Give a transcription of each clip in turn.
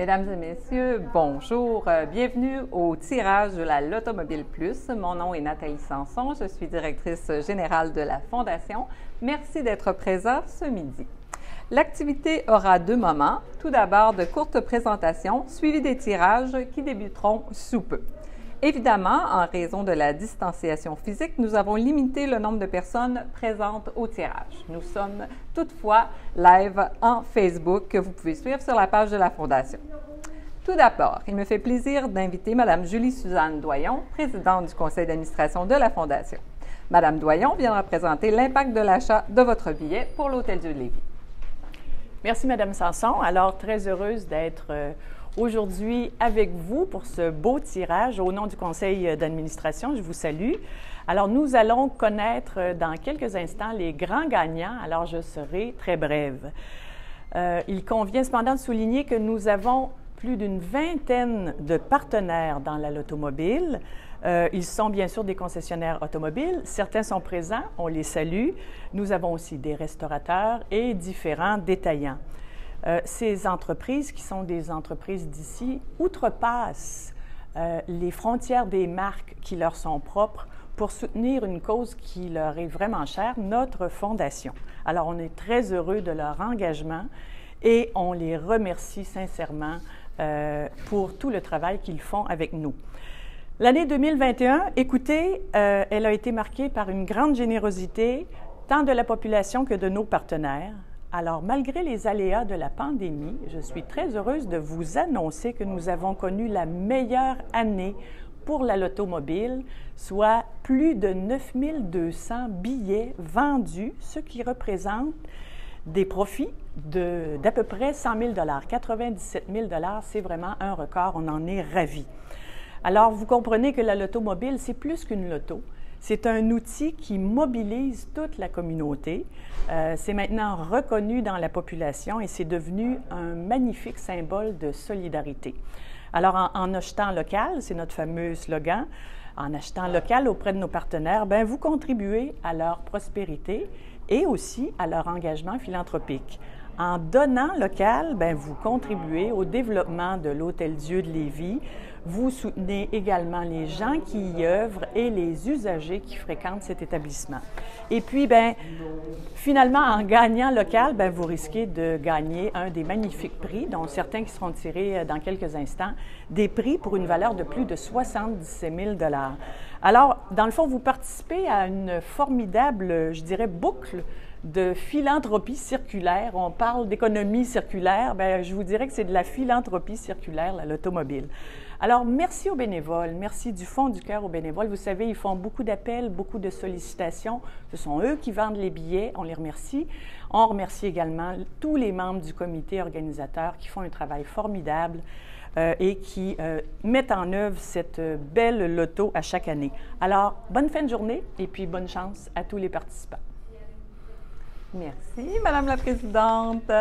Mesdames et messieurs, bonjour. Bienvenue au tirage de la Lotomobile Plus. Mon nom est Nathalie Sanson, je suis directrice générale de la Fondation. Merci d'être présent ce midi. L'activité aura deux moments. Tout d'abord, de courtes présentations, suivies des tirages qui débuteront sous peu. Évidemment, en raison de la distanciation physique, nous avons limité le nombre de personnes présentes au tirage. Nous sommes toutefois live en Facebook que vous pouvez suivre sur la page de la Fondation. Tout d'abord, il me fait plaisir d'inviter Mme Julie-Suzanne Doyon, présidente du conseil d'administration de la Fondation. Mme Doyon viendra présenter l'impact de l'achat de votre billet pour l'Hôtel-Dieu de Lévis. Merci, Mme Sanson. Alors, très heureuse d'être aujourd'hui avec vous pour ce beau tirage. Au nom du conseil d'administration, je vous salue. Alors, nous allons connaître dans quelques instants les grands gagnants, alors je serai très brève. Il convient cependant de souligner que nous avons plus d'une vingtaine de partenaires dans la Lotomobile. Ils sont bien sûr des concessionnaires automobiles. Certains sont présents, on les salue. Nous avons aussi des restaurateurs et différents détaillants. Ces entreprises, qui sont des entreprises d'ici, outrepassent les frontières des marques qui leur sont propres pour soutenir une cause qui leur est vraiment chère, notre Fondation. Alors, on est très heureux de leur engagement et on les remercie sincèrement pour tout le travail qu'ils font avec nous. L'année 2021, écoutez, elle a été marquée par une grande générosité, tant de la population que de nos partenaires. Alors, malgré les aléas de la pandémie, je suis très heureuse de vous annoncer que nous avons connu la meilleure année pour la Lotomobile, soit plus de 9 200 billets vendus, ce qui représente des profits d'à peu près 100 000 97 000 c'est vraiment un record, on en est ravis. Alors, vous comprenez que la Lotomobile, c'est plus qu'une loto. C'est un outil qui mobilise toute la communauté. C'est maintenant reconnu dans la population et c'est devenu un magnifique symbole de solidarité. Alors, en achetant local, c'est notre fameux slogan, en achetant local auprès de nos partenaires, bien, vous contribuez à leur prospérité et aussi à leur engagement philanthropique. En donnant local, bien, vous contribuez au développement de l'Hôtel-Dieu de Lévis. Vous soutenez également les gens qui y œuvrent et les usagers qui fréquentent cet établissement. Et puis, bien, finalement, en gagnant local, bien, vous risquez de gagner un des magnifiques prix, dont certains qui seront tirés dans quelques instants, des prix pour une valeur de plus de 77 000 $. Alors, dans le fond, vous participez à une formidable, je dirais, boucle de philanthropie circulaire. On parle d'économie circulaire, bien, je vous dirais que c'est de la philanthropie circulaire, la Lotomobile. Alors, merci aux bénévoles, merci du fond du cœur aux bénévoles. Vous savez, ils font beaucoup d'appels, beaucoup de sollicitations. Ce sont eux qui vendent les billets, on les remercie. On remercie également tous les membres du comité organisateur qui font un travail formidable et qui mettent en œuvre cette belle loto à chaque année. Alors, bonne fin de journée et puis bonne chance à tous les participants. Merci, Madame la Présidente.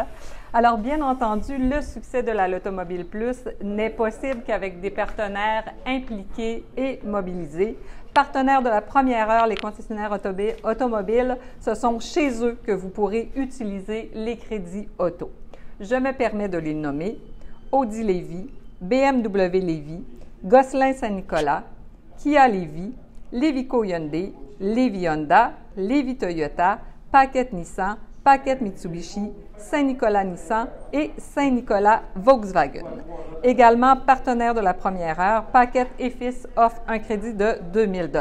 Alors, bien entendu, le succès de la Lotomobile Plus n'est possible qu'avec des partenaires impliqués et mobilisés. Partenaires de la première heure, les concessionnaires automobiles, ce sont chez eux que vous pourrez utiliser les crédits auto. Je me permets de les nommer: Audi Lévis, BMW Lévis, Gosselin Saint-Nicolas, Kia Lévis, Lévico Hyundai, Lévis Honda, Lévis Toyota, Paquette Nissan, Paquette Mitsubishi, Saint-Nicolas Nissan et Saint-Nicolas Volkswagen. Également partenaire de la première heure, Paquette et Fils offre un crédit de 2 000 $.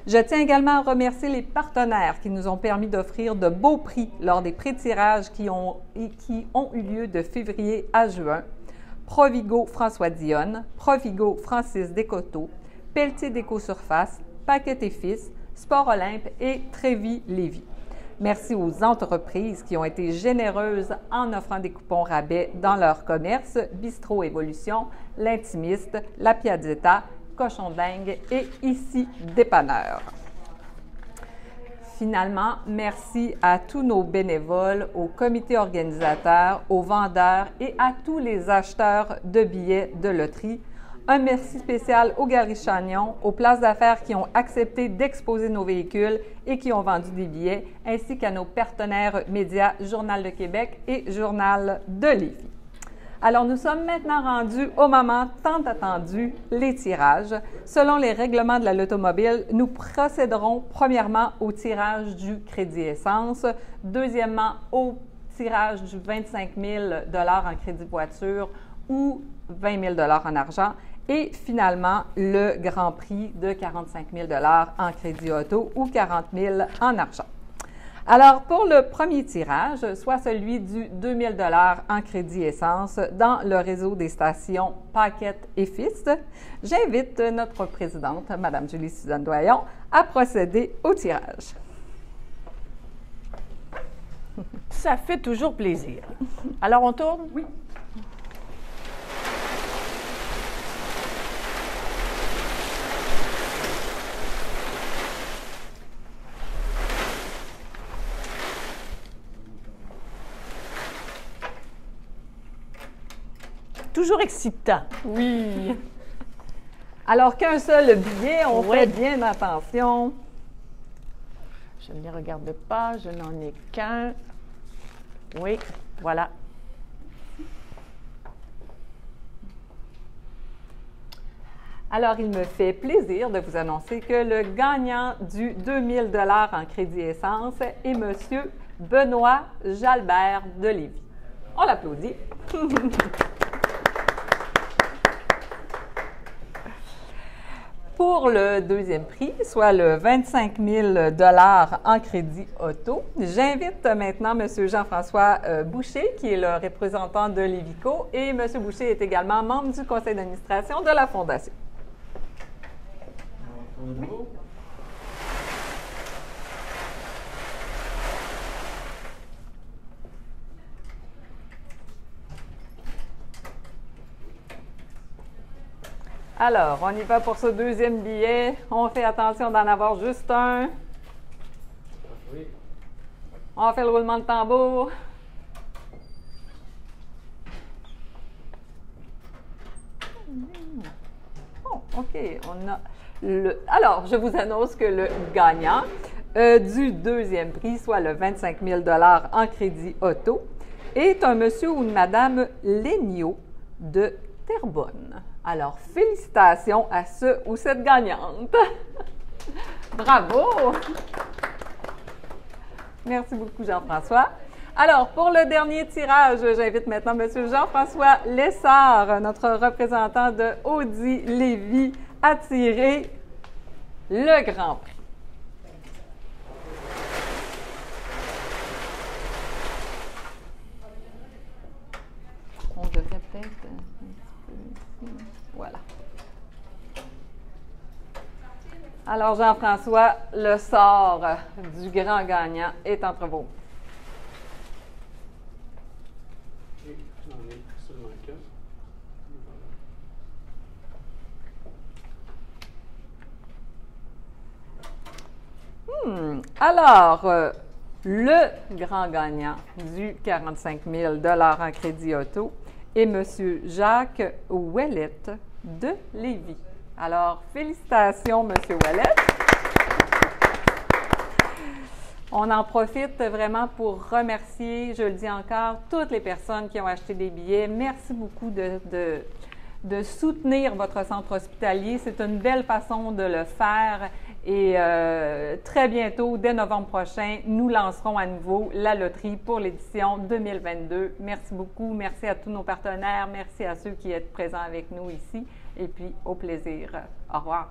Je tiens également à remercier les partenaires qui nous ont permis d'offrir de beaux prix lors des pré-tirages qui ont eu lieu de février à juin. Provigo François Dionne, Provigo Francis Descoteaux, Pelletier Déco-Surface, Paquette et Fils, Sport Olympe et Trévis Lévis. Merci aux entreprises qui ont été généreuses en offrant des coupons rabais dans leur commerce: Bistrot Évolution, L'Intimiste, La Piazzetta, Cochon Dingue et Ici Dépanneur. Finalement, merci à tous nos bénévoles, au comité organisateur, aux vendeurs et à tous les acheteurs de billets de loterie. Un merci spécial aux Galeries Chagnon, aux places d'affaires qui ont accepté d'exposer nos véhicules et qui ont vendu des billets, ainsi qu'à nos partenaires médias Journal de Québec et Journal de Lévis. Alors, nous sommes maintenant rendus au moment tant attendu, les tirages. Selon les règlements de la Lotomobile, nous procéderons premièrement au tirage du crédit essence, deuxièmement au tirage du 25 000 en crédit voiture ou 20 000 en argent et finalement le grand prix de 45 000 en crédit auto ou 40 000 en argent. Alors, pour le premier tirage, soit celui du 2 000 en crédit essence dans le réseau des stations Paquette et Fils, j'invite notre présidente, Mme Julie-Suzanne Doyon, à procéder au tirage. Ça fait toujours plaisir. Alors, on tourne? Oui. Toujours excitant. Oui. Alors qu'un seul billet, on fait bien attention. Je ne les regarde pas, je n'en ai qu'un. Oui, voilà. Alors, il me fait plaisir de vous annoncer que le gagnant du 2 000 en crédit essence est M. Benoît Jalbert de Lévis. On l'applaudit. Pour le deuxième prix, soit le 25 000 en crédit auto, j'invite maintenant M. Jean-François Boucher, qui est le représentant de Lévico, et M. Boucher est également membre du conseil d'administration de la Fondation. Alors, on y va pour ce deuxième billet. On fait attention d'en avoir juste un. Oui. On fait le roulement de tambour. Oh, OK. On a Alors, je vous annonce que le gagnant du deuxième prix, soit le 25 000 en crédit auto, est un monsieur ou une madame Léniaud de Terrebonne. Alors, félicitations à ce ou cette gagnante. Bravo! Merci beaucoup, Jean-François. Alors, pour le dernier tirage, j'invite maintenant M. Jean-François Lessard, notre représentant de Audi Lévis, à tirer le Grand Prix. On devrait peut-être... Voilà. Alors, Jean-François, le sort du grand gagnant est entre vos mains. Alors, le grand gagnant du 45 000 en crédit auto est M. Jacques Ouellette de Lévis. Alors, félicitations, M. Ouellette. On en profite vraiment pour remercier, je le dis encore, toutes les personnes qui ont acheté des billets. Merci beaucoup de soutenir votre centre hospitalier. C'est une belle façon de le faire. Et très bientôt, dès novembre prochain, nous lancerons à nouveau la loterie pour l'édition 2022. Merci beaucoup. Merci à tous nos partenaires. Merci à ceux qui êtes présents avec nous ici. Et puis, au plaisir. Au revoir.